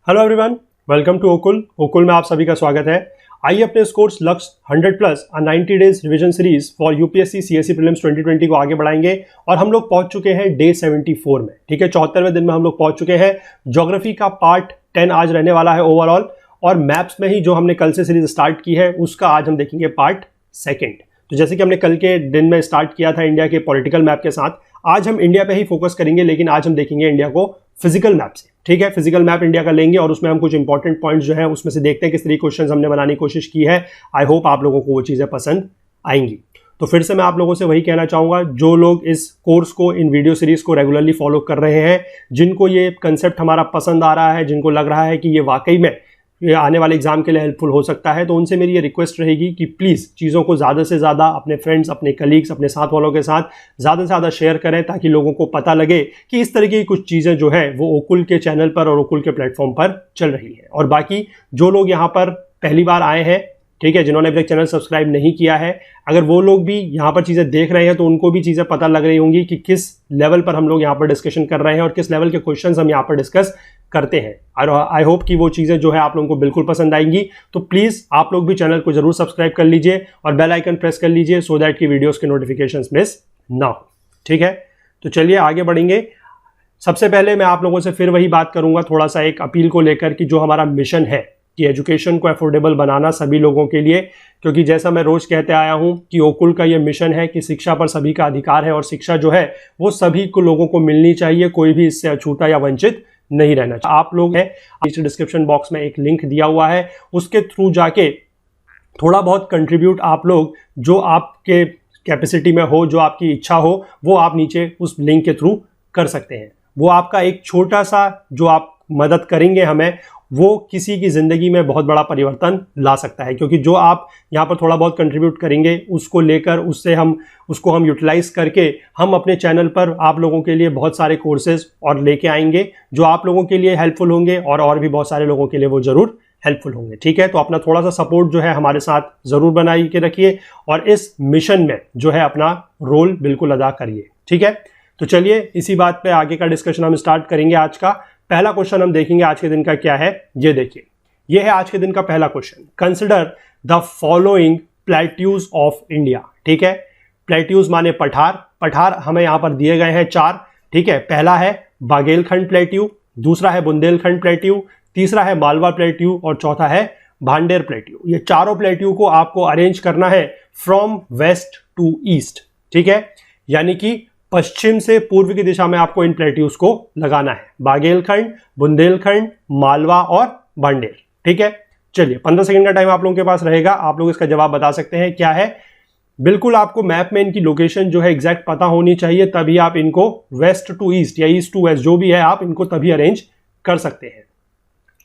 Hello everyone, welcome to ओकुल में आप सभी का स्वागत है। आइए अपने इस कोर्स लक्ष्य 100 plus 90 days revision series for UPSC CSC prelims 2020 को आगे बढ़ाएंगे और हम लोग पहुंच चुके हैं डे 74 में। ठीक है, 74वें दिन में हम लोग पहुंच चुके हैं। ज्योग्राफी का पार्ट 10 आज रहने वाला है ओवरऑल, और मैप्स में ही जो हमने कल से सीरीज स्टार्ट की है उसका आज हम देखेंगे पार्ट सेकेंड। तो जैसे कि हमने कल के दिन में स्टार्ट किया था इंडिया के पॉलिटिकल मैप के साथ, आज हम इंडिया पे ही फोकस करेंगे, लेकिन आज हम देखेंगे इंडिया को फिजिकल मैप से। ठीक है, फिजिकल मैप इंडिया का लेंगे और उसमें हम कुछ इंपॉर्टेंट पॉइंट्स जो है उसमें से देखते हैं किस तरीके क्वेश्चंस हमने बनाने की कोशिश की है। आई होप आप लोगों को वो चीजें पसंद आएंगी। तो फिर से मैं आप लोगों से वही कहना चाहूंगा, जो लोग इस कोर्स को, इन वीडियो सीरीज को रेगुलरली फॉलो कर रहे हैं, जिनको ये कंसेप्ट हमारा पसंद आ रहा है, जिनको लग रहा है कि ये वाकई में ये आने वाले एग्जाम के लिए हेल्पफुल हो सकता है, तो उनसे मेरी ये रिक्वेस्ट रहेगी कि प्लीज़ चीज़ों को ज़्यादा से ज़्यादा अपने फ्रेंड्स, अपने कलीग्स, अपने साथ वालों के साथ ज़्यादा से ज़्यादा शेयर करें, ताकि लोगों को पता लगे कि इस तरीके की कुछ चीज़ें जो है वो ओकुल के चैनल पर और ओकुल के प्लेटफॉर्म पर चल रही है। और बाकी जो लोग यहाँ पर पहली बार आए हैं, ठीक है, जिन्होंने अभी तक चैनल सब्सक्राइब नहीं किया है, अगर वो लोग भी यहाँ पर चीज़ें देख रहे हैं तो उनको भी चीज़ें पता लग रही होंगी कि किस लेवल पर हम लोग यहाँ पर डिस्कशन कर रहे हैं और किस लेवल के क्वेश्चंस हम यहाँ पर डिस्कस करते हैं। और आई होप कि वो चीज़ें जो है आप लोगों को बिल्कुल पसंद आएंगी। तो प्लीज़ आप लोग भी चैनल को जरूर सब्सक्राइब कर लीजिए और बेल आइकन प्रेस कर लीजिए, सो दैट की वीडियोज़ के नोटिफिकेशन मिस ना हो। ठीक है, तो चलिए आगे बढ़ेंगे। सबसे पहले मैं आप लोगों से फिर वही बात करूंगा, थोड़ा सा एक अपील को लेकर, कि जो हमारा मिशन है कि एजुकेशन को अफोर्डेबल बनाना सभी लोगों के लिए, क्योंकि जैसा मैं रोज कहते आया हूं कि ओकुल का ये मिशन है कि शिक्षा पर सभी का अधिकार है और शिक्षा जो है वो सभी को लोगों को मिलनी चाहिए, कोई भी इससे अछूता या वंचित नहीं रहना चाहिए। आप लोग हैं, नीचे डिस्क्रिप्शन बॉक्स में एक लिंक दिया हुआ है, उसके थ्रू जाके थोड़ा बहुत कंट्रीब्यूट आप लोग, जो आपके कैपेसिटी में हो, जो आपकी इच्छा हो, वो आप नीचे उस लिंक के थ्रू कर सकते हैं। वो आपका एक छोटा सा जो आप मदद करेंगे हमें, वो किसी की ज़िंदगी में बहुत बड़ा परिवर्तन ला सकता है। क्योंकि जो आप यहाँ पर थोड़ा बहुत कंट्रीब्यूट करेंगे, उसको लेकर उसको हम यूटिलाइज करके हम अपने चैनल पर आप लोगों के लिए बहुत सारे कोर्सेज और लेके आएंगे, जो आप लोगों के लिए हेल्पफुल होंगे और भी बहुत सारे लोगों के लिए वो ज़रूर हेल्पफुल होंगे। ठीक है, तो अपना थोड़ा सा सपोर्ट जो है हमारे साथ ज़रूर बनाई के रखिए और इस मिशन में जो है अपना रोल बिल्कुल अदा करिए। ठीक है, तो चलिए इसी बात पे आगे का डिस्कशन हम स्टार्ट करेंगे। आज का पहला क्वेश्चन हम देखेंगे आज के दिन का क्या है, ये देखिए। ये है आज के दिन का पहला question. Consider the following plateaus of India. ठीक है, प्लेट्यूज माने पठार। पठार हमें यहां पर दिए गए हैं 4। ठीक है, पहला है बागेलखंड प्लेट्यू, दूसरा है बुंदेलखंड प्लेट्यू, तीसरा है मालवा प्लेट्यू और चौथा है भांडेर प्लेट्यू। ये चारों प्लेट्यू को आपको अरेंज करना है फ्रॉम वेस्ट टू ईस्ट। ठीक है, यानी कि पश्चिम से पूर्व की दिशा में आपको इन प्लेट्यूज को लगाना है, बागेलखंड, बुंदेलखंड, मालवा और भांडेर। ठीक है, चलिए 15 सेकंड का टाइम आप लोगों के पास रहेगा, आप लोग इसका जवाब बता सकते हैं क्या है। बिल्कुल आपको मैप में इनकी लोकेशन जो है एग्जैक्ट पता होनी चाहिए, तभी आप इनको वेस्ट टू ईस्ट या ईस्ट टू वेस्ट जो भी है आप इनको तभी अरेंज कर सकते हैं।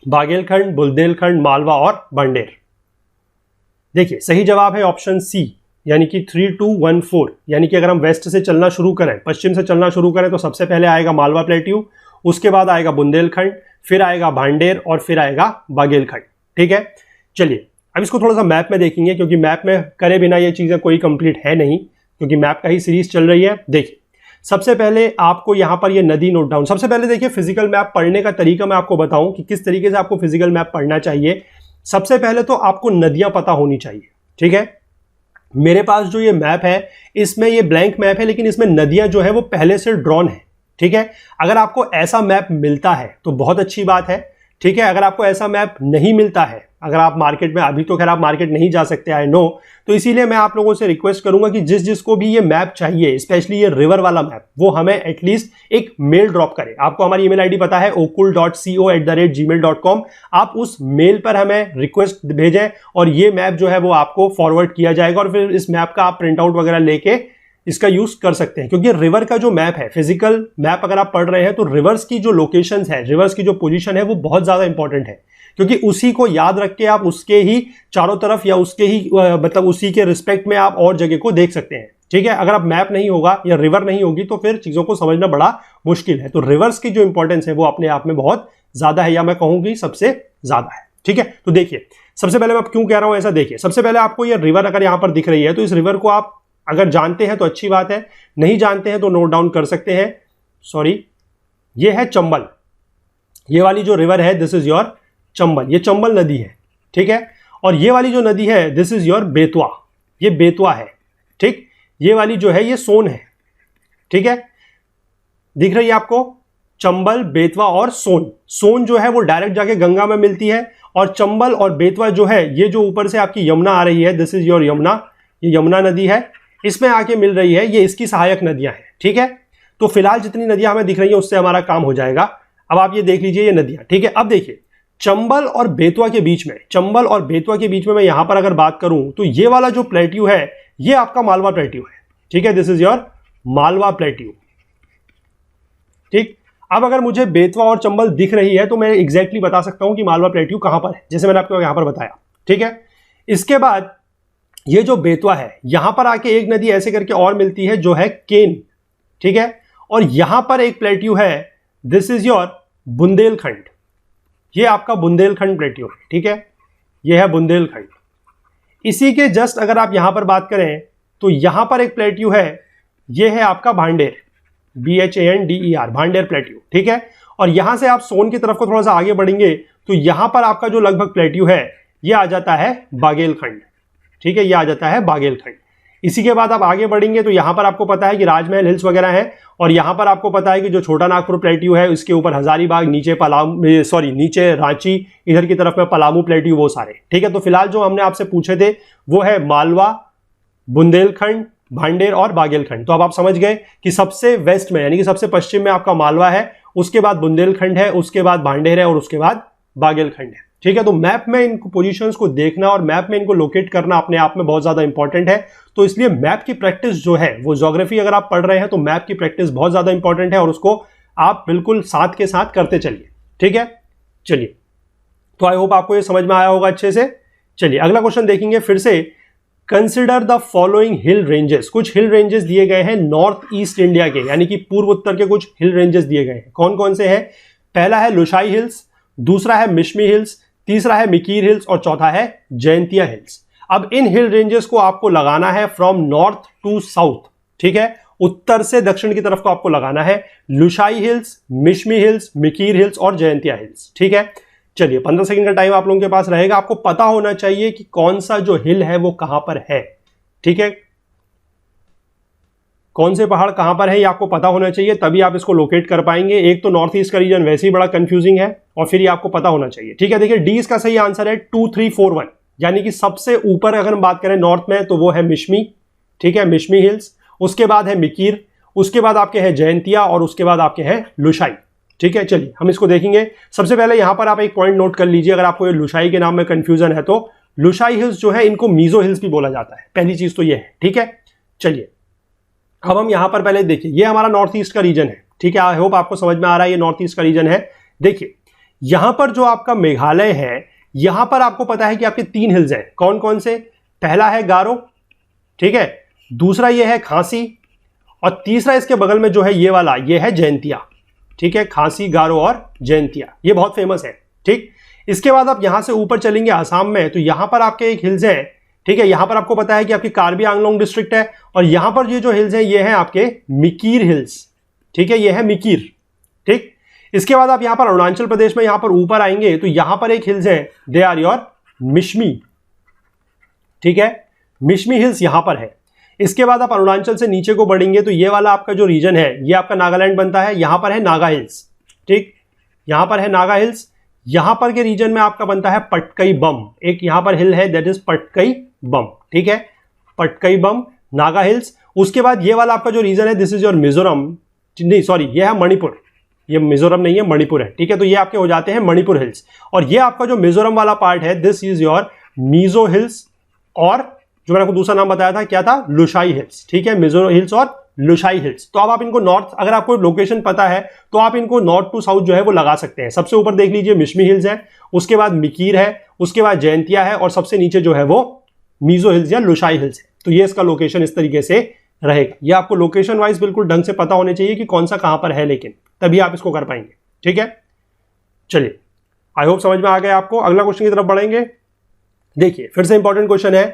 बागेलखंड, बुंदेलखंड, मालवा और भांडेर। देखिए सही जवाब है ऑप्शन सी, यानी कि 3214। यानी कि अगर हम वेस्ट से चलना शुरू करें, पश्चिम से चलना शुरू करें, तो सबसे पहले आएगा मालवा प्लेट्यू, उसके बाद आएगा बुंदेलखंड, फिर आएगा भांडेर और फिर आएगा बागेलखंड। ठीक है, चलिए अब इसको थोड़ा सा मैप में देखेंगे, क्योंकि मैप में करे बिना ये चीज़ें कोई कंप्लीट है नहीं, क्योंकि मैप का ही सीरीज चल रही है। देखिए सबसे पहले आपको यहाँ पर ये नदी नोट डाउन। सबसे पहले देखिए फिजिकल मैप पढ़ने का तरीका मैं आपको बताऊं कि किस तरीके से आपको फिजिकल मैप पढ़ना चाहिए। सबसे पहले तो आपको नदियां पता होनी चाहिए। ठीक है, मेरे पास जो ये मैप है, इसमें ये ब्लैंक मैप है, लेकिन इसमें नदियां जो है वो पहले से ड्रॉन है। ठीक है, अगर आपको ऐसा मैप मिलता है तो बहुत अच्छी बात है। ठीक है, अगर आपको ऐसा मैप नहीं मिलता है, अगर आप मार्केट में, अभी तो खैर आप मार्केट नहीं जा सकते, आई नो, तो इसीलिए मैं आप लोगों से रिक्वेस्ट करूंगा कि जिसको भी ये मैप चाहिए, स्पेशली ये रिवर वाला मैप, वो हमें एटलीस्ट एक मेल ड्रॉप करे। आपको हमारी ईमेल आईडी पता है okul.co@gmail.com। आप उस मेल पर हमें रिक्वेस्ट भेजें और ये मैप जो है वो आपको फॉरवर्ड किया जाएगा और फिर इस मैप का आप प्रिंट आउट वगैरह लेके इसका यूज कर सकते हैं। क्योंकि रिवर का जो मैप है, फिजिकल मैप अगर आप पढ़ रहे हैं, तो रिवर्स की जो लोकेशंस है, रिवर्स की जो पोजीशन है, वो बहुत ज्यादा इंपॉर्टेंट है, क्योंकि उसी को याद रख के आप उसके ही चारों तरफ या उसके ही मतलब उसी के रिस्पेक्ट में आप और जगह को देख सकते हैं। ठीक है, अगर आप मैप नहीं होगा या रिवर नहीं होगी तो फिर चीजों को समझना बड़ा मुश्किल है। तो रिवर्स की जो इंपॉर्टेंस है वो अपने आप में बहुत ज्यादा है, या मैं कहूंगी सबसे ज्यादा है। ठीक है, तो देखिए सबसे पहले मैं क्यों कह रहा हूं ऐसा, देखिए सबसे पहले आपको ये रिवर अगर यहां पर दिख रही है, तो इस रिवर को आप अगर जानते हैं तो अच्छी बात है, नहीं जानते हैं तो नोट डाउन कर सकते हैं। सॉरी, ये है चंबल। ये वाली जो रिवर है दिस इज योर चंबल, ये चंबल नदी है, ठीक है। और ये वाली जो नदी है दिस इज योर बेतवा, ये बेतवा है, ठीक। ये वाली जो है ये सोन है, ठीक है। दिख रही है आपको, चंबल, बेतवा और सोन। सोन जो है वो डायरेक्ट जाके गंगा में मिलती है, और चंबल और बेतवा जो है ये जो ऊपर से आपकी यमुना आ रही है दिस इज योर यमुना, ये यमुना नदी है, इसमें आके मिल रही है, ये इसकी सहायक नदियां हैं, ठीक है। तो फिलहाल जितनी नदियां हमें दिख रही है उससे हमारा काम हो जाएगा। अब आप ये देख लीजिए ये नदियां, ठीक है। अब देखिए चंबल और बेतवा के बीच में, चंबल और बेतवा के बीच में मैं यहां पर अगर बात करूं तो ये वाला जो प्लेट्यू है ये आपका मालवा प्लेट्यू है, ठीक है। This is your Malwa plateau, ठीक। अब अगर मुझे बेतवा और चंबल दिख रही है तो मैं एग्जैक्टली बता सकता हूं कि मालवा प्लेट्यू कहां पर है, जैसे मैंने आपको यहां पर बताया, ठीक है। इसके बाद ये जो बेतवा है यहां पर आके एक नदी ऐसे करके और मिलती है जो है केन, ठीक है। और यहां पर एक प्लेट्यू है दिस इज योर बुंदेलखंड, ये आपका बुंदेलखंड प्लेट्यू है, ठीक है। ये है बुंदेलखंड। इसी के जस्ट अगर आप यहां पर बात करें तो यहां पर एक प्लेट्यू है, ये है आपका भांडेर, BHANDER, भांडेर प्लेट्यू, ठीक है। और यहां से आप सोन की तरफ को थोड़ा सा आगे बढ़ेंगे तो यहां पर आपका जो लगभग प्लेट्यू है ये आ जाता है बागेलखंड, ठीक है, ये आ जाता है बागेलखंड। इसी के बाद आप आगे बढ़ेंगे तो यहां पर आपको पता है कि राजमहल हिल्स वगैरह हैं, और यहां पर आपको पता है कि जो छोटा नागपुर प्लेट्यू है उसके ऊपर हजारीबाग, नीचे पलामू, सॉरी नीचे रांची, इधर की तरफ में पलामू प्लेट्यू, वो सारे, ठीक है। तो फिलहाल जो हमने आपसे पूछे थे वो है मालवा, बुंदेलखंड, भांडेर और बागेलखंड। तो अब आप समझ गए कि सबसे वेस्ट में यानी कि सबसे पश्चिम में आपका मालवा है, उसके बाद बुंदेलखंड है, उसके बाद भांडेर है और उसके बाद बागेलखंड है, ठीक है। तो मैप में इनको पोजीशंस को देखना और मैप में इनको लोकेट करना अपने आप में बहुत ज्यादा इंपॉर्टेंट है। तो इसलिए मैप की प्रैक्टिस जो है वो ज्योग्राफी अगर आप पढ़ रहे हैं तो मैप की प्रैक्टिस बहुत ज्यादा इंपॉर्टेंट है और उसको आप बिल्कुल साथ के साथ करते चलिए, ठीक है। चलिए, तो आई होप आपको ये समझ में आया होगा अच्छे से। चलिए अगला क्वेश्चन देखेंगे फिर से। Consider the following hill ranges, कुछ हिल रेंजेस दिए गए हैं नॉर्थ ईस्ट इंडिया के, यानी कि पूर्व उत्तर के कुछ हिल रेंजेस दिए गए हैं। कौन कौन से हैं? पहला है लुशाई हिल्स, दूसरा है मिश्मी हिल्स, तीसरा है मिकीर हिल्स और चौथा है जयंतिया हिल्स। अब इन हिल रेंजेस को आपको लगाना है फ्रॉम नॉर्थ टू साउथ, ठीक है, उत्तर से दक्षिण की तरफ को आपको लगाना है। Lushai Hills, Mishmi Hills, Mikir Hills और जयंतिया हिल्स, ठीक है। चलिए 15 सेकंड का टाइम आप लोगों के पास रहेगा। आपको पता होना चाहिए कि कौन सा जो हिल है वो कहां पर है, ठीक है, कौन से पहाड़ कहां पर है ये आपको पता होना चाहिए, तभी आप इसको लोकेट कर पाएंगे। एक तो नॉर्थ ईस्ट का रीजन वैसे ही बड़ा कंफ्यूजिंग है और फिर ये आपको पता होना चाहिए, ठीक है। देखिए डी इसका सही आंसर है 2, 3, 4, 1, यानी कि सबसे ऊपर अगर हम बात करें नॉर्थ में तो वो है मिश्मी, ठीक है, मिश्मी हिल्स, उसके बाद है मिकीर, उसके बाद आपके हैं जयंतिया और उसके बाद आपके हैं लुशाई, ठीक है। चलिए हम इसको देखेंगे। सबसे पहले यहां पर आप एक पॉइंट नोट कर लीजिए, अगर आपको ये लुशाई के नाम में कंफ्यूजन है तो लुशाई हिल्स जो है इनको मीजो हिल्स भी बोला जाता है, पहली चीज तो ये है, ठीक है। चलिए अब हम यहां पर पहले देखिए, ये हमारा नॉर्थ ईस्ट का रीजन है, ठीक है, आई होप आपको समझ में आ रहा है ये नॉर्थ ईस्ट का रीजन है। देखिए यहां पर जो आपका मेघालय है, यहां पर आपको पता है कि आपके 3 हिल्स हैं। कौन कौन से? पहला है गारो, ठीक है, दूसरा ये है खांसी और तीसरा इसके बगल में जो है ये वाला, ये है जयंतिया, ठीक है, खांसी, गारो और जयंतिया, ये बहुत फेमस है, ठीक। इसके बाद आप यहां से ऊपर चलेंगे आसाम में तो यहां पर आपके एक हिल्स है, ठीक है, यहां पर आपको पता है कि आपकी कार्बी आंगलोंग डिस्ट्रिक्ट है और यहां पर ये जो हिल्स हैं ये हैं आपके मिकीर हिल्स, ठीक है, ये है मिकीर, ठीक। इसके बाद आप यहां पर अरुणाचल प्रदेश में यहां पर ऊपर आएंगे तो यहां पर एक हिल्स है, दे आर योर मिश्मी, ठीक है, मिश्मी हिल्स यहां पर है। इसके बाद आप अरुणाचल से नीचे को बढ़ेंगे तो ये वाला आपका जो रीजन है ये आपका नागालैंड बनता है, यहां पर है नागा हिल्स, ठीक, यहां पर है नागा हिल्स। यहां पर के रीजन में आपका बनता है पटकई बम, एक यहां पर हिल है दैट इज पटकई बम, ठीक है, पटकई बम, नागा हिल्स। उसके बाद ये वाला आपका जो रीजन है दिस इज योर मिजोरम, नहीं सॉरी ये है मणिपुर, ये मिजोरम नहीं है मणिपुर है, ठीक है। तो ये आपके हो जाते हैं मणिपुर हिल्स और ये आपका जो मिजोरम वाला पार्ट है this is your Mizo hills और जो मैंने आपको दूसरा नाम बताया था क्या था, लुशाई हिल्स, ठीक है, मिजो हिल्स और लुशाई हिल्स। तो अब आप इनको नॉर्थ, अगर आपको लोकेशन पता है तो आप इनको नॉर्थ टू साउथ जो है वो लगा सकते हैं। सबसे ऊपर देख लीजिए मिश्मी हिल्स है, उसके बाद मिकीर है, उसके बाद जयंतिया है और सबसे नीचे जो है वो मिजो हिल्स या लुशाई हिल्स है। तो ये इसका लोकेशन इस तरीके से रहेगा। ये आपको लोकेशन वाइज बिल्कुल ढंग से पता होने चाहिए कि कौन सा कहां पर है, लेकिन तभी आप इसको कर पाएंगे, ठीक है। चलिए आई होप समझ में आ गया आपको। अगला क्वेश्चन की तरफ बढ़ेंगे। देखिए फिर से इंपॉर्टेंट क्वेश्चन है,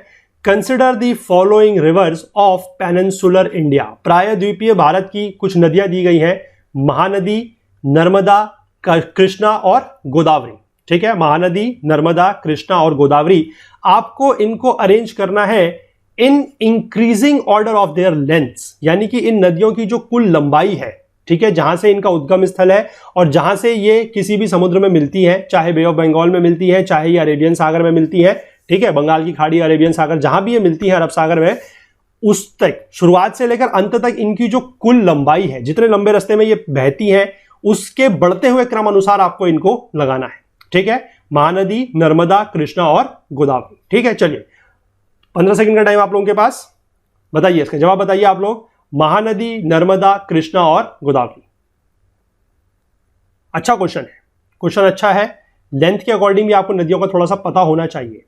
consider the following rivers of peninsular India. प्रायद्वीपीय भारत की कुछ नदियां दी गई हैं, महानदी, नर्मदा, कृष्णा और गोदावरी। ठीक है, महानदी, नर्मदा, कृष्णा और गोदावरी, आपको इनको अरेंज करना है in increasing order of their lengths, यानी कि इन नदियों की जो कुल लंबाई है, ठीक है, जहां से इनका उद्गम स्थल है और जहां से ये किसी भी समुद्र में मिलती है, चाहे बे ऑफ बंगाल में मिलती है, चाहे ये अरेबियन सागर में मिलती है, ठीक है, बंगाल की खाड़ी, अरेबियन सागर, जहां भी ये मिलती है अरब सागर में, उस तक शुरुआत से लेकर अंत तक इनकी जो कुल लंबाई है, जितने लंबे रास्ते में ये बहती है, उसके बढ़ते हुए क्रम अनुसार आपको इनको लगाना है। ठीक है, महानदी, नर्मदा, कृष्णा और गोदावरी। ठीक है, चलिए 15 सेकंड का टाइम आप लोगों के पास, बताइए इसका जवाब बताइए आप लोग। महानदी, नर्मदा, कृष्णा और गोदावरी। अच्छा क्वेश्चन है, क्वेश्चन अच्छा है। लेंथ के अकॉर्डिंग भी आपको नदियों का थोड़ा सा पता होना चाहिए।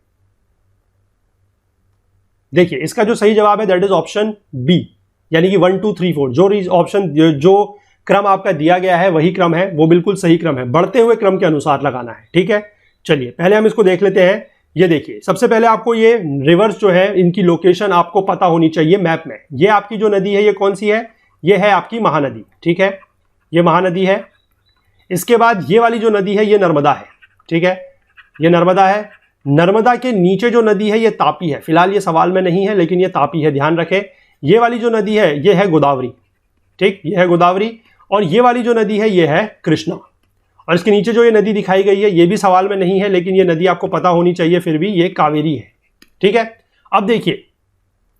देखिए इसका जो सही जवाब है दैट इज ऑप्शन बी, यानी कि 1 2 3 4 जो ऑप्शन जो क्रम आपका दिया गया है वही क्रम है, वो बिल्कुल सही क्रम है, बढ़ते हुए क्रम के अनुसार लगाना है। ठीक है, चलिए पहले हम इसको देख लेते हैं। ये देखिए, सबसे पहले आपको ये रिवर्स जो है इनकी लोकेशन आपको पता होनी चाहिए मैप में। ये आपकी जो नदी है ये कौन सी है? ये है आपकी महानदी। ठीक है, ये महानदी है। इसके बाद ये वाली जो नदी है ये नर्मदा है। ठीक है, ये नर्मदा है। नर्मदा के नीचे जो नदी है ये तापी है, फिलहाल ये सवाल में नहीं है लेकिन ये तापी है, ध्यान रखें। ये वाली जो नदी है ये है गोदावरी। ठीक, ये है गोदावरी। और ये वाली जो नदी है ये है कृष्णा। और इसके नीचे जो ये नदी दिखाई गई है ये भी सवाल में नहीं है लेकिन ये नदी आपको पता होनी चाहिए फिर भी, ये कावेरी है। ठीक है, अब देखिए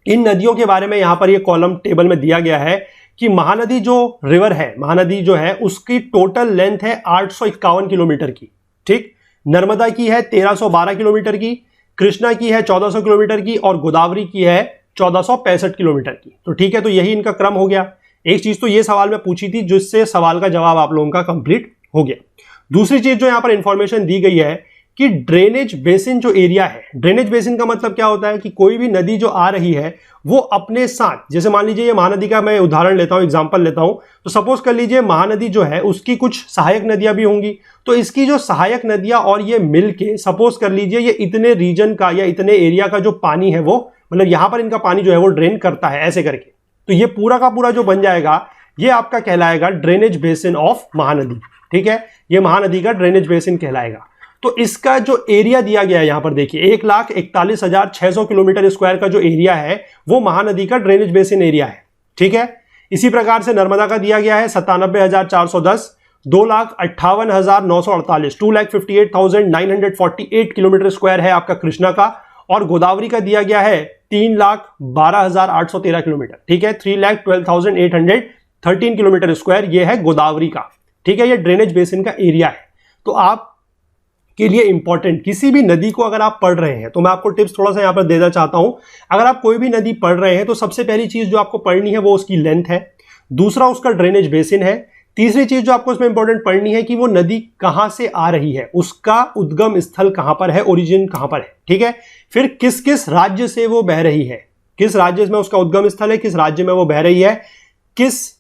इन नदियों के बारे में यहां पर ये कॉलम टेबल में दिया गया है कि महानदी जो रिवर है, महानदी जो है उसकी टोटल लेंथ है 851 किलोमीटर की। ठीक, नर्मदा की है 1312 किलोमीटर की, कृष्णा की है 1400 किलोमीटर की और गोदावरी की है 1465 किलोमीटर की। तो ठीक है, तो यही इनका क्रम हो गया। एक चीज तो ये सवाल में पूछी थी जिससे सवाल का जवाब आप लोगों का कंप्लीट हो गया। दूसरी चीज जो यहां पर इंफॉर्मेशन दी गई है कि ड्रेनेज बेसिन जो एरिया है, ड्रेनेज बेसिन का मतलब क्या होता है कि कोई भी नदी जो आ रही है वो अपने साथ, जैसे मान लीजिए ये महानदी का मैं उदाहरण लेता हूं, एग्जांपल लेता हूं, तो सपोज कर लीजिए महानदी जो है उसकी कुछ सहायक नदियां भी होंगी, तो इसकी जो सहायक नदियां और ये मिलके सपोज कर लीजिए ये इतने रीजन का या इतने एरिया का जो पानी है वो, मतलब यहां पर इनका पानी जो है वो ड्रेन करता है ऐसे करके, तो ये पूरा का पूरा जो बन जाएगा ये आपका कहलाएगा ड्रेनेज बेसिन ऑफ महानदी। ठीक है, ये महानदी का ड्रेनेज बेसिन कहलाएगा। तो इसका जो एरिया दिया गया है यहां पर देखिए 1,41,600 किलोमीटर स्क्वायर का जो एरिया है वो महानदी का ड्रेनेज बेसिन एरिया है। ठीक है, इसी प्रकार से नर्मदा का दिया गया है 97,410, 2,58,948, 2,58,948 किलोमीटर स्क्वायर है आपका कृष्णा का, और गोदावरी का दिया गया है 3,12,813 किलोमीटर। ठीक है, 3,12,813 किलोमीटर स्क्वायर ये है गोदावरी का। ठीक है, ये ड्रेनेज बेसिन का एरिया है। तो आप के लिए इंपॉर्टेंट, किसी भी नदी को अगर आप पढ़ रहे हैं तो मैं आपको टिप्स थोड़ा सा यहां पर देना चाहता हूं। अगर आप कोई भी नदी पढ़ रहे हैं तो सबसे पहली चीज जो आपको पढ़नी है वो उसकी लेंथ है, दूसरा उसका ड्रेनेज बेसिन है, तीसरी चीज जो आपको इसमें इंपॉर्टेंट पढ़नी है कि वो नदी कहां से आ रही है, उसका उद्गम स्थल कहां पर है, ओरिजिन कहां पर है। ठीक है, फिर किस किस राज्य से वो बह रही है, किस राज्य में उसका उद्गम स्थल है, किस राज्य में वो बह रही है, किस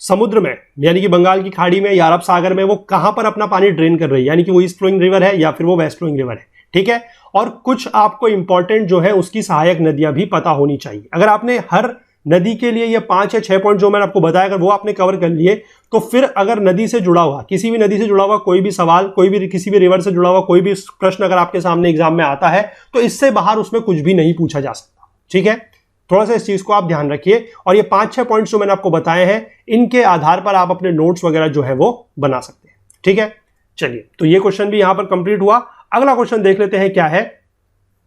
समुद्र में यानी कि बंगाल की खाड़ी में या अरब सागर में वो कहां पर अपना पानी ड्रेन कर रही है, यानी कि वो ईस्ट फ्लोइंग रिवर है या फिर वो वेस्ट फ्लोइंग रिवर है। ठीक है, और कुछ आपको इंपॉर्टेंट जो है उसकी सहायक नदियां भी पता होनी चाहिए। अगर आपने हर नदी के लिए ये 5 या 6 पॉइंट जो मैंने आपको बताया अगर वो आपने कवर कर लिए तो फिर अगर नदी से जुड़ा हुआ, किसी भी नदी से जुड़ा हुआ कोई भी सवाल, कोई भी किसी भी रिवर से जुड़ा हुआ कोई भी प्रश्न अगर आपके सामने एग्जाम में आता है तो इससे बाहर उसमें कुछ भी नहीं पूछा जा सकता। ठीक है, थोड़ा सा इस चीज को आप ध्यान रखिए। और ये 5-6 पॉइंट्स जो मैंने आपको बताए हैं इनके आधार पर आप अपने नोट्स वगैरह जो है वो बना सकते हैं। ठीक है, चलिए तो ये क्वेश्चन भी यहां पर कंप्लीट हुआ। अगला क्वेश्चन देख लेते हैं क्या है।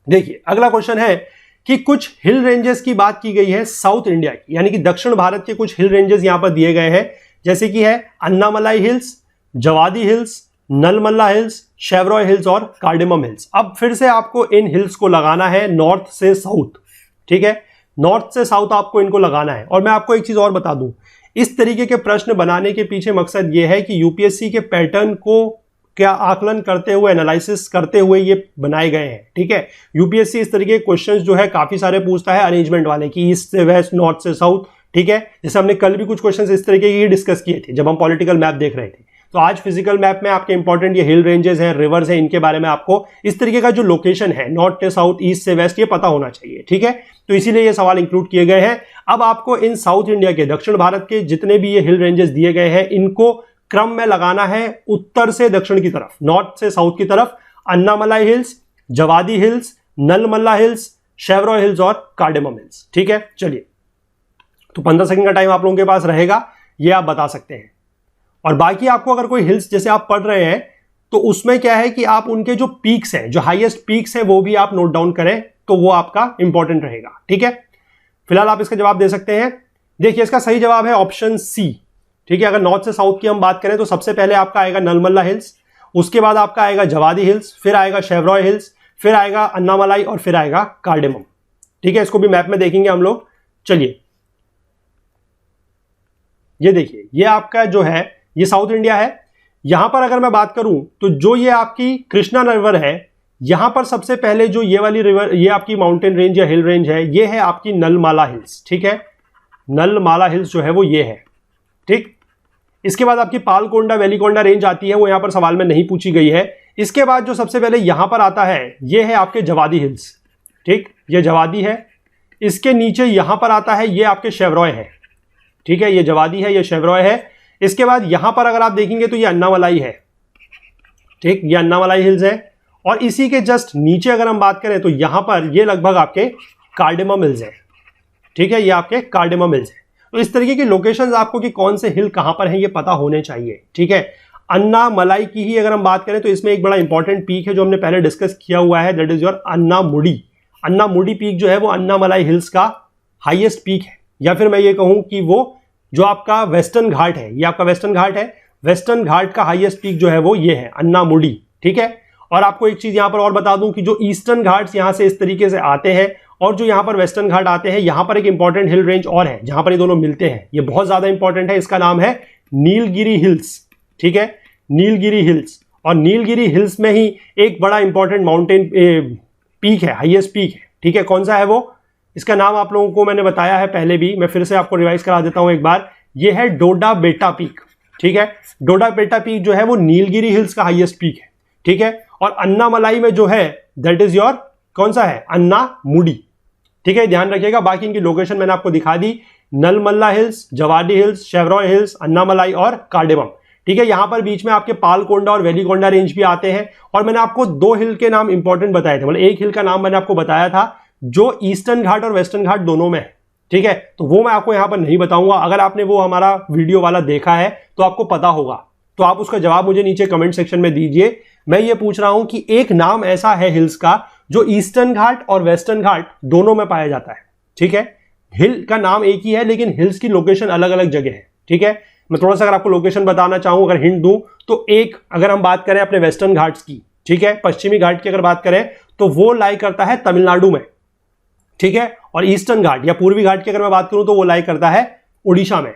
देखिए अगला क्वेश्चन है कि कुछ हिल रेंजेस की बात की गई है साउथ इंडिया की, यानी कि दक्षिण भारत के कुछ हिल रेंजेस यहां पर दिए गए हैं, जैसे कि है Anamalai Hills, Javadi Hills, Nallamala Hills, Shevaroy Hills और कार्डेमम हिल्स। अब फिर से आपको इन हिल्स को लगाना है नॉर्थ से साउथ। ठीक है, नॉर्थ से साउथ आपको इनको लगाना है। और मैं आपको एक चीज और बता दूं, इस तरीके के प्रश्न बनाने के पीछे मकसद यह है कि यूपीएससी के पैटर्न को क्या आकलन करते हुए, एनालिसिस करते हुए ये बनाए गए हैं। ठीक है, यूपीएससी इस तरीके के क्वेश्चंस जो है काफी सारे पूछता है अरेंजमेंट वाले कि ईस्ट से वेस्ट, नॉर्थ से साउथ। ठीक है, जैसे हमने कल भी कुछ क्वेश्चंस इस तरीके की डिस्कस किए थे जब हम पॉलिटिकल मैप देख रहे थे। तो आज फिजिकल मैप में आपके इंपॉर्टेंट ये हिल रेंजेस हैं, रिवर्स हैं, इनके बारे में आपको इस तरीके का जो लोकेशन है नॉर्थ से साउथ, ईस्ट से वेस्ट, ये पता होना चाहिए। ठीक है, तो इसीलिए ये सवाल इंक्लूड किए गए हैं। अब आपको इन साउथ इंडिया के, दक्षिण भारत के जितने भी ये हिल रेंजेस दिए गए हैं इनको क्रम में लगाना है उत्तर से दक्षिण की तरफ, नॉर्थ से साउथ की तरफ। Anamalai Hills, Javadi Hills, Nallamala Hills, Shevaroy Hills और कार्डेमम हिल्स। ठीक है, चलिए, तो 15 सेकंड का टाइम आप लोगों के पास रहेगा, ये आप बता सकते हैं। और बाकी आपको अगर कोई हिल्स जैसे आप पढ़ रहे हैं तो उसमें क्या है कि आप उनके जो पीक्स हैं, जो हाईएस्ट पीक्स हैं, वो भी आप नोट डाउन करें तो वो आपका इंपॉर्टेंट रहेगा। ठीक है, फिलहाल आप इसका जवाब दे सकते हैं। देखिए, इसका सही जवाब है ऑप्शन सी। ठीक है, अगर नॉर्थ से साउथ की हम बात करें तो सबसे पहले आपका आएगा नलमल्ला हिल्स, उसके बाद आपका आएगा जवादी हिल्स, फिर आएगा शेवरॉय हिल्स, फिर आएगा अन्नामलाई और फिर आएगा कार्डेमम। ठीक है, इसको भी मैप में देखेंगे हम लोग। चलिए, ये देखिए, ये आपका जो है ये साउथ इंडिया है। यहां पर अगर मैं बात करूं तो जो ये आपकी कृष्णा रिवर है, यहां पर सबसे पहले जो ये वाली रिवर, ये आपकी माउंटेन रेंज या हिल रेंज है, ये है आपकी नलमाला हिल्स। ठीक है, नलमाला हिल्स जो है वो ये है। ठीक, इसके बाद आपकी पालकोंडा वेलीकोंडा रेंज आती है, वो यहां पर सवाल में नहीं पूछी गई है। इसके बाद जो सबसे पहले यहां पर आता है ये है आपके जवादी हिल्स। ठीक, ये जवादी है। इसके नीचे यहां पर आता है ये आपके शेवरॉय है। ठीक है, ये जवादी है, ये शेवरॉय है। इसके बाद यहां पर अगर आप देखेंगे तो ये अन्नामलाई है। ठीक, ये अन्नामलाई हिल्स है। और इसी के जस्ट नीचे अगर हम बात करें तो यहां पर ये लगभग आपके कार्डेमम हिल्स है। ठीक है, ये आपके कार्डेमम हिल्स है। तो इस तरीके की लोकेशंस आपको कि कौन से हिल कहां पर हैं ये पता होने चाहिए। ठीक है, अन्नामलाई की ही अगर हम बात करें तो इसमें एक बड़ा इंपॉर्टेंट पीक है जो हमने पहले डिस्कस किया हुआ है, that is your Anamudi. Anamudi peak जो है वो अन्नामलाई हिल्स का हाईएस्ट पीक है, या फिर मैं ये कहूं कि वो जो आपका वेस्टर्न घाट है, ये आपका वेस्टर्न घाट है। वेस्टर्न घाट का हाईएस्ट पीक जो है वो ये है अन्नामुडी। ठीक है, और आपको एक चीज यहां पर और बता दूं कि जो ईस्टर्न घाट्स यहां से इस तरीके से आते हैं और जो यहां पर वेस्टर्न घाट आते हैं, यहां पर एक इंपॉर्टेंट हिल रेंज और है जहां पर ये दोनों मिलते हैं, ये बहुत ज्यादा इंपॉर्टेंट है। इसका नाम है नीलगिरी हिल्स। ठीक है, नीलगिरी हिल्स। और नीलगिरी हिल्स में ही एक बड़ा इंपॉर्टेंट माउंटेन पीक है, हाईएस्ट पीक है। ठीक है, कौन सा है वो? इसका नाम आप लोगों को मैंने बताया है पहले भी, मैं फिर से आपको रिवाइज करा देता हूं एक बार। ये है डोडा बेटा पीक। ठीक है, डोडा बेटा पीक जो है वो नीलगिरी हिल्स का हाईएस्ट पीक है। ठीक है, और अन्नामलाई में जो है दैट इज योर कौन सा है? अन्नामुडी। ठीक है, ध्यान रखिएगा। बाकी इनकी लोकेशन मैंने आपको दिखा दी, Nallamala Hills, Javadi Hills, Shevaroy Hills, Anamalai और कार्डेमम। ठीक है, यहां पर बीच में आपके पालकोंडा और वेलीकोंडा रेंज भी आते हैं। और मैंने आपको दो हिल के नाम इंपॉर्टेंट बताए थे, मतलब एक हिल का नाम मैंने आपको बताया था जो ईस्टर्न घाट और वेस्टर्न घाट दोनों में है। ठीक है, तो वो मैं आपको यहां पर नहीं बताऊंगा। अगर आपने वो हमारा वीडियो वाला देखा है तो आपको पता होगा, तो आप उसका जवाब मुझे नीचे कमेंट सेक्शन में दीजिए। मैं ये पूछ रहा हूं कि एक नाम ऐसा है हिल्स का जो ईस्टर्न घाट और वेस्टर्न घाट दोनों में पाया जाता है। ठीक है, हिल का नाम एक ही है लेकिन हिल्स की लोकेशन अलग अलग जगह है। ठीक है, मैं थोड़ा सा अगर आपको लोकेशन बताना चाहूं, अगर हिंट दूं तो एक अगर हम बात करें अपने वेस्टर्न घाट्स की, ठीक है, पश्चिमी घाट की अगर बात करें तो वो लाई करता है तमिलनाडु में। ठीक है, और ईस्टर्न घाट या पूर्वी घाट की अगर मैं बात करूं तो वो लाई करता है उड़ीसा में।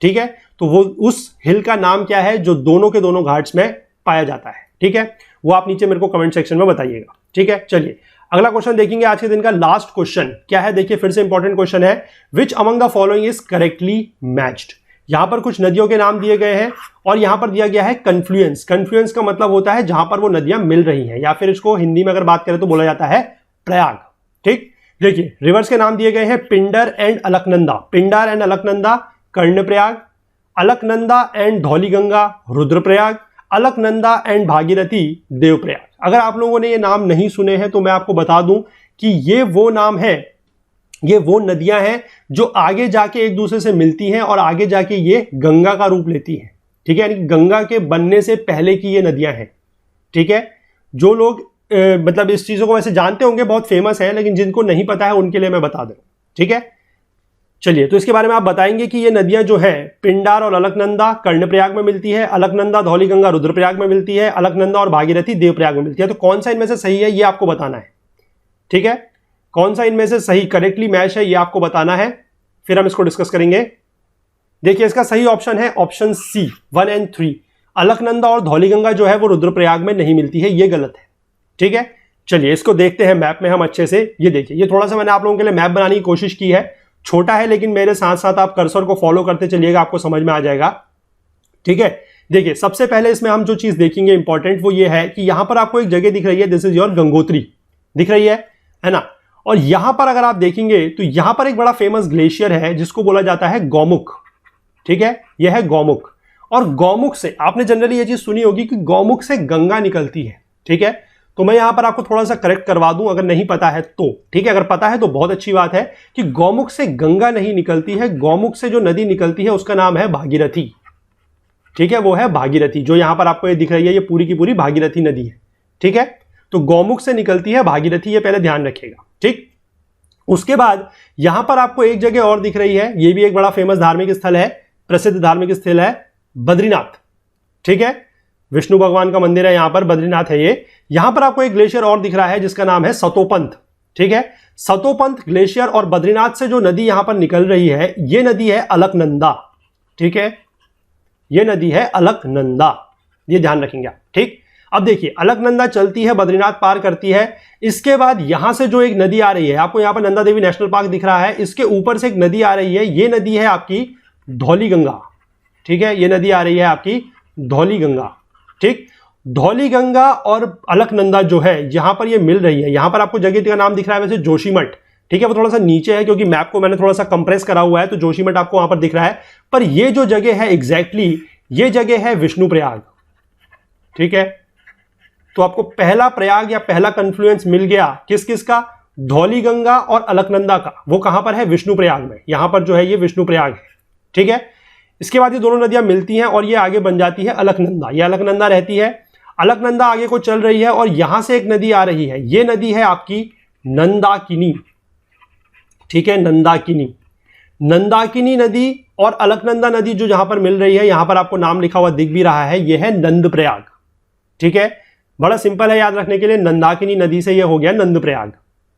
ठीक है, तो वो उस हिल का नाम क्या है जो दोनों के दोनों घाट्स में पाया जाता है। ठीक है, वो आप नीचे मेरे को कमेंट सेक्शन में बताइएगा। ठीक है, चलिए अगला क्वेश्चन देखेंगे। आज के दिन का लास्ट क्वेश्चन क्या है, देखिए फिर से इंपॉर्टेंट क्वेश्चन है। Which among the following is correctly matched. यहां पर कुछ नदियों के नाम दिए गए हैं और यहां पर दिया गया है कन्फ्लुएंस। कन्फ्लुएंस का मतलब होता है जहां पर वो नदियां मिल रही हैं, या फिर इसको हिंदी में अगर बात करें तो बोला जाता है प्रयाग। ठीक, देखिए रिवर्स के नाम दिए गए हैं Pindar and Alaknanda. Pindar and Alaknanda Karnaprayag, Alaknanda and Dhauliganga Rudraprayag, Alaknanda and Bhagirathi Devprayag. अगर आप लोगों ने ये नाम नहीं सुने हैं तो मैं आपको बता दूं कि ये वो नाम है, ये वो नदियां हैं जो आगे जाके एक दूसरे से मिलती हैं और आगे जाके ये गंगा का रूप लेती हैं। ठीक है, यानी गंगा के बनने से पहले की ये नदियां हैं। ठीक है, जो लोग मतलब इस चीजों को वैसे जानते होंगे, बहुत फेमस है, लेकिन जिनको नहीं पता है उनके लिए मैं बता दूं। ठीक है, चलिए तो इसके बारे में आप बताएंगे कि ये नदियां जो है पिंडार और अलकनंदा कर्णप्रयाग में मिलती है, अलकनंदा धौलीगंगा रुद्रप्रयाग में मिलती है, अलकनंदा और भागीरथी देवप्रयाग में मिलती है। तो कौन सा इनमें से सही है ये आपको बताना है। ठीक है, कौन सा इनमें से सही करेक्टली मैच है ये आपको बताना है, फिर हम इसको डिस्कस करेंगे। देखिए इसका सही ऑप्शन है ऑप्शन सी 1 और 3। अलकनंदा और धौलीगंगा जो है वो रुद्रप्रयाग में नहीं मिलती है, ये गलत है। ठीक है, चलिए इसको देखते हैं मैप में हम अच्छे से। ये देखिए, ये थोड़ा सा मैंने आप लोगों के लिए मैप बनाने की कोशिश की है, छोटा है लेकिन मेरे साथ साथ आप कर्सर को फॉलो करते चलिएगा, आपको समझ में आ जाएगा। ठीक है, देखिए सबसे पहले इसमें हम जो चीज देखेंगे इंपॉर्टेंट वो ये है कि यहां पर आपको एक जगह दिख रही है, दिस इज योर गंगोत्री, दिख रही है ना। और यहां पर अगर आप देखेंगे तो यहां पर एक बड़ा फेमस ग्लेशियर है जिसको बोला जाता है गौमुख। ठीक है, यह है गौमुख। और गौमुख से, आपने जनरली ये चीज सुनी होगी कि गौमुख से गंगा निकलती है, ठीक है। तो मैं यहां पर आपको थोड़ा सा करेक्ट करवा दूं अगर नहीं पता है तो, ठीक है। अगर पता है तो बहुत अच्छी बात है कि गौमुख से गंगा नहीं निकलती है, गौमुख से जो नदी निकलती है उसका नाम है भागीरथी, ठीक है, वो है भागीरथी। जो यहां पर आपको ये दिख रही है ये पूरी की पूरी भागीरथी नदी है, ठीक है। तो गौमुख से निकलती है भागीरथी, ये पहले ध्यान रखिएगा, ठीक। उसके बाद यहां पर आपको एक जगह और दिख रही है, ये भी एक बड़ा फेमस धार्मिक स्थल है, प्रसिद्ध धार्मिक स्थल है बद्रीनाथ, ठीक है। विष्णु भगवान का मंदिर है यहां पर, बद्रीनाथ है ये। यहां पर आपको एक ग्लेशियर और दिख रहा है जिसका नाम है सतोपंथ, ठीक है। सतोपंथ ग्लेशियर और बद्रीनाथ से जो नदी यहां पर निकल रही है ये नदी है अलकनंदा, ठीक है, ये नदी है अलकनंदा, ये ध्यान रखेंगे आप, ठीक। अब देखिए अलकनंदा चलती है, बद्रीनाथ पार करती है, इसके बाद यहां से जो एक नदी आ रही है, आपको यहां पर नंदा देवी नेशनल पार्क दिख रहा है, इसके ऊपर से एक नदी आ रही है, ये नदी है आपकी धौलीगंगा, ठीक है, ये नदी आ रही है आपकी धौलीगंगा, ठीक। धौलीगंगा और अलकनंदा जो है यहां पर ये मिल रही है। यहां पर आपको जगह का नाम दिख रहा है वैसे जोशीमठ, ठीक है, वो थोड़ा सा नीचे है क्योंकि मैप को मैंने थोड़ा सा कंप्रेस करा हुआ है, तो जोशीमठ आपको वहां पर दिख रहा है। पर ये जो जगह है एग्जैक्टली ये जगह है विष्णुप्रयाग, ठीक है। तो आपको पहला प्रयाग या पहला कन्फ्लुएंस मिल गया किस किस का, धौलीगंगा और अलकनंदा का। वो कहां पर है, विष्णुप्रयाग में, यहां पर जो है ये विष्णुप्रयाग है, ठीक है। इसके बाद ये दोनों नदियां मिलती हैं और ये आगे बन जाती है अलकनंदा, ये अलकनंदा रहती है, अलकनंदा आगे को चल रही है और यहां से एक नदी आ रही है, ये नदी है आपकी नंदाकिनी, ठीक है, नंदाकिनी। नंदाकिनी नदी और अलकनंदा नदी जो जहां पर मिल रही है, यहां पर आपको नाम लिखा हुआ दिख भी रहा है, यह है नंदप्रयाग, ठीक है। बड़ा सिंपल है याद रखने के लिए, नंदाकिनी नदी से यह हो गया नंदप्रयाग,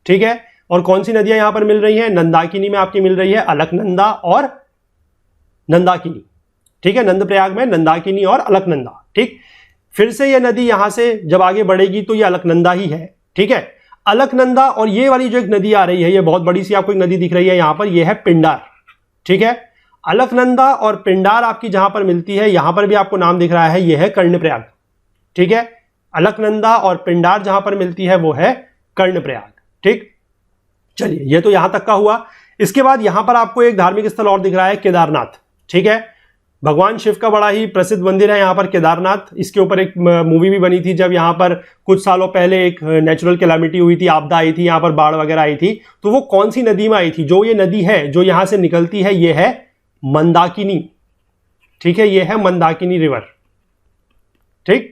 ठीक है। और कौन सी नदियां यहां पर मिल रही हैं, नंदाकिनी में आपकी मिल रही है अलकनंदा और नंदाकिनी, ठीक है, नंदप्रयाग में नंदाकिनी और अलकनंदा, ठीक। फिर से यह नदी यहां से जब आगे बढ़ेगी तो यह अलकनंदा ही है, ठीक है। अलकनंदा और ये वाली जो एक नदी आ रही है, ये बहुत बड़ी सी आपको एक नदी दिख रही है यहां पर, यह है पिंडार, ठीक है। अलकनंदा और पिंडार आपकी जहां पर मिलती है, यहां पर भी आपको नाम दिख रहा है, यह है कर्णप्रयाग, ठीक है। अलकनंदा और पिंडार जहां पर मिलती है वो है कर्णप्रयाग, ठीक। चलिए ये तो यहां तक का हुआ। इसके बाद यहां पर आपको एक धार्मिक स्थल और दिख रहा है केदारनाथ, ठीक है। भगवान शिव का बड़ा ही प्रसिद्ध मंदिर है यहां पर केदारनाथ। इसके ऊपर एक मूवी भी बनी थी जब यहां पर कुछ सालों पहले एक नेचुरल कैलामिटी हुई थी, आपदा आई थी, यहां पर बाढ़ वगैरह आई थी। तो वो कौन सी नदी में आई थी, जो ये नदी है जो यहां से निकलती है, ये है मंदाकिनी, ठीक है, ये है मंदाकिनी रिवर, ठीक।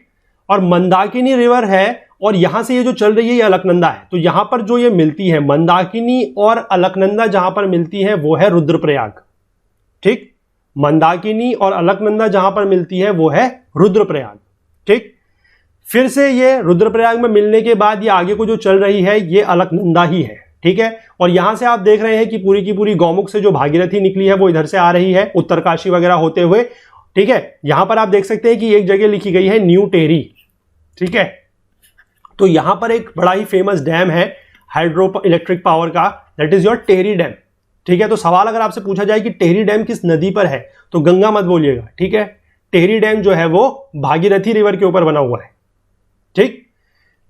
और मंदाकिनी रिवर है और यहां से ये जो चल रही है ये अलकनंदा है। तो यहां पर जो ये मिलती है मंदाकिनी और अलकनंदा जहां पर मिलती है वो है रुद्रप्रयाग, ठीक। मंदाकिनी और अलकनंदा जहां पर मिलती है वो है रुद्रप्रयाग, ठीक। फिर से ये रुद्रप्रयाग में मिलने के बाद ये आगे को जो चल रही है ये अलकनंदा ही है, ठीक है। और यहां से आप देख रहे हैं कि पूरी की पूरी गौमुख से जो भागीरथी निकली है वो इधर से आ रही है उत्तरकाशी वगैरह होते हुए, ठीक है। यहां पर आप देख सकते हैं कि एक जगह लिखी गई है न्यू टेरी, ठीक है। तो यहां पर एक बड़ा ही फेमस डैम है हाइड्रो इलेक्ट्रिक पावर का, that is your Tehri dam, ठीक है। तो सवाल अगर आपसे पूछा जाए कि टेहरी डैम किस नदी पर है, तो गंगा मत बोलिएगा, ठीक है। टेहरी डैम जो है वो भागीरथी रिवर के ऊपर बना हुआ है, ठीक।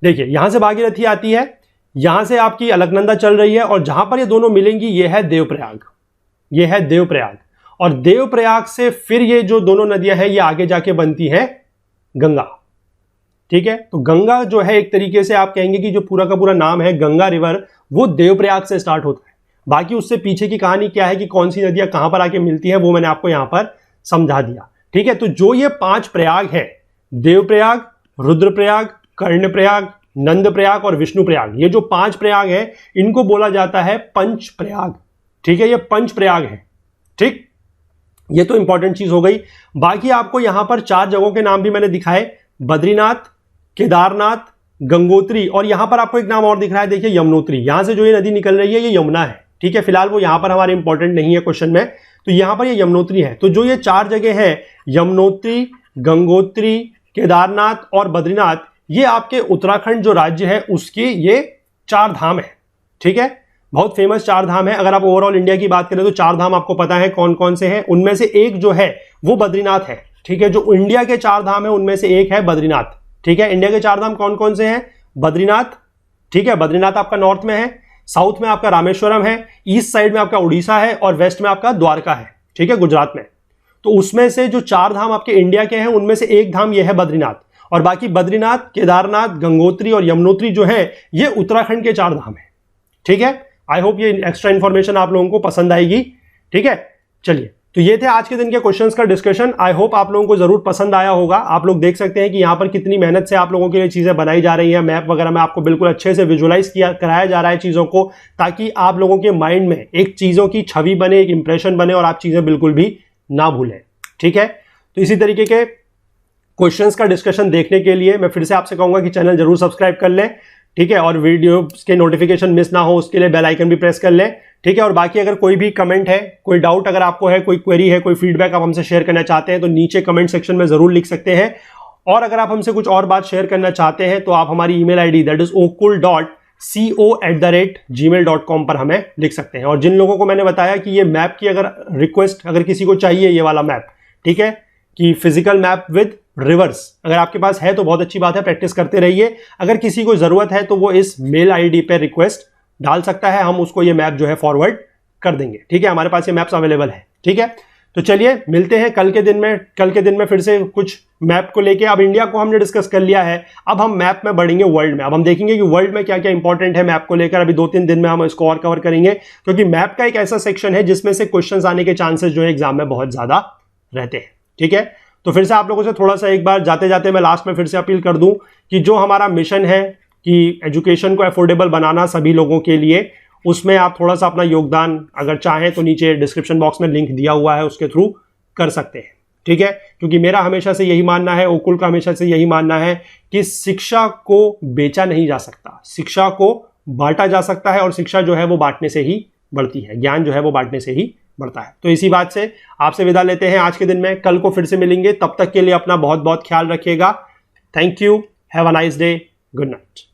देखिए यहां से भागीरथी आती है, यहां से आपकी अलकनंदा चल रही है और जहां पर ये दोनों मिलेंगी ये है देवप्रयाग, ये है देवप्रयाग। और देवप्रयाग से फिर ये जो दोनों नदियां हैं ये आगे जाके बनती हैं गंगा, ठीक है। तो गंगा जो है एक तरीके से आप कहेंगे कि जो पूरा का पूरा नाम है गंगा रिवर, वो देवप्रयाग से स्टार्ट होता है। बाकी उससे पीछे की कहानी क्या है कि कौन सी नदियां कहां पर आके मिलती है वो मैंने आपको यहां पर समझा दिया, ठीक है। तो जो ये 5 प्रयाग है, देवप्रयाग, रुद्रप्रयाग, कर्णप्रयाग, नंदप्रयाग और विष्णुप्रयाग, ये जो 5 प्रयाग है इनको बोला जाता है पंचप्रयाग, ठीक है। ये पंचप्रयाग है, ठीक। ये तो इंपॉर्टेंट चीज हो गई। बाकी आपको यहां पर 4 जगहों के नाम भी मैंने दिखाए, बद्रीनाथ, केदारनाथ, गंगोत्री, और यहां पर आपको एक नाम और दिख रहा है, देखिए यमुनोत्री। यहां से जो ये नदी निकल रही है ये यमुना है, ठीक है। फिलहाल वो यहां पर हमारे इंपॉर्टेंट नहीं है क्वेश्चन में, तो यहां पर ये यमुनोत्री है। तो जो ये 4 जगह है, यमुनोत्री, गंगोत्री, केदारनाथ और बद्रीनाथ, ये आपके उत्तराखंड जो राज्य है उसके ये 4 धाम है, ठीक है। बहुत फेमस 4 धाम है। अगर आप ओवरऑल इंडिया की बात करें तो 4 धाम आपको पता है कौन कौन से हैं। उनमें से एक जो है वो बद्रीनाथ है, ठीक है। जो इंडिया के 4 धाम है उनमें से एक है बद्रीनाथ, ठीक है। इंडिया के 4 धाम कौन कौन से हैं, बद्रीनाथ, ठीक है। बद्रीनाथ आपका नॉर्थ में है, साउथ में आपका रामेश्वरम है, ईस्ट साइड में आपका उड़ीसा है और वेस्ट में आपका द्वारका है, ठीक है, गुजरात में। तो उसमें से जो 4 धाम आपके इंडिया के हैं उनमें से एक धाम यह है बद्रीनाथ, और बाकी बद्रीनाथ, केदारनाथ, गंगोत्री और यमुनोत्री जो है ये उत्तराखंड के 4 धाम हैं। ठीक है, आई होप ये एक्स्ट्रा इंफॉर्मेशन आप लोगों को पसंद आएगी। ठीक है, चलिए, तो ये थे आज के दिन के क्वेश्चंस का डिस्कशन। आई होप आप लोगों को जरूर पसंद आया होगा। आप लोग देख सकते हैं कि यहाँ पर कितनी मेहनत से आप लोगों के लिए चीजें बनाई जा रही हैं। मैप वगैरह में आपको बिल्कुल अच्छे से विजुअलाइज कराया जा रहा है चीजों को, ताकि आप लोगों के माइंड में एक चीजों की छवि बने, एक इंप्रेशन बने और आप चीजें बिल्कुल भी ना भूलें। ठीक है, तो इसी तरीके के क्वेश्चंस का डिस्कशन देखने के लिए मैं फिर से आपसे कहूंगा कि चैनल जरूर सब्सक्राइब कर लें। ठीक है, और वीडियो के नोटिफिकेशन मिस ना हो उसके लिए बेल आइकन भी प्रेस कर लें। ठीक है, और बाकी अगर कोई भी कमेंट है, कोई डाउट अगर आपको है, कोई क्वेरी है, कोई फीडबैक आप हमसे शेयर करना चाहते हैं तो नीचे कमेंट सेक्शन में जरूर लिख सकते हैं। और अगर आप हमसे कुछ और बात शेयर करना चाहते हैं तो आप हमारी email ID that is okul.co@gmail.com पर हमें लिख सकते हैं। और जिन लोगों को मैंने बताया कि ये मैप की अगर रिक्वेस्ट अगर किसी को चाहिए, ये वाला मैप, ठीक है, कि फिजिकल मैप विद रिवर्स अगर आपके पास है तो बहुत अच्छी बात है, प्रैक्टिस करते रहिए। अगर किसी को जरूरत है तो वो इस मेल आईडी पे रिक्वेस्ट डाल सकता है, हम उसको ये मैप जो है फॉरवर्ड कर देंगे। ठीक है, हमारे पास ये मैप्स अवेलेबल है। ठीक है, तो चलिए मिलते हैं कल के दिन में फिर से कुछ मैप को लेके। अब इंडिया को हमने डिस्कस कर लिया है, अब हम मैप में बढ़ेंगे वर्ल्ड में। अब हम देखेंगे कि वर्ल्ड में क्या क्या इंपॉर्टेंट है मैप को लेकर। अभी 2-3 दिन में हम इसको और कवर करेंगे, क्योंकि मैप का एक ऐसा सेक्शन है जिसमें से क्वेश्चंस आने के चांसेस जो है एग्जाम में बहुत ज्यादा रहते हैं। ठीक है, तो फिर से आप लोगों से थोड़ा सा एक बार जाते जाते मैं लास्ट में फिर से अपील कर दूं कि जो हमारा मिशन है कि एजुकेशन को अफोर्डेबल बनाना सभी लोगों के लिए, उसमें आप थोड़ा सा अपना योगदान अगर चाहें तो नीचे डिस्क्रिप्शन बॉक्स में लिंक दिया हुआ है, उसके थ्रू कर सकते हैं। ठीक है, क्योंकि मेरा हमेशा से यही मानना है, ओकुल का हमेशा से यही मानना है कि शिक्षा को बेचा नहीं जा सकता, शिक्षा को बांटा जा सकता है, और शिक्षा जो है वो बांटने से ही बढ़ती है, ज्ञान जो है वो बांटने से ही बढ़ता है। तो इसी बात से आपसे विदा लेते हैं आज के दिन में, कल को फिर से मिलेंगे। तब तक के लिए अपना बहुत बहुत ख्याल रखिएगा। Thank you, have a nice day, good night.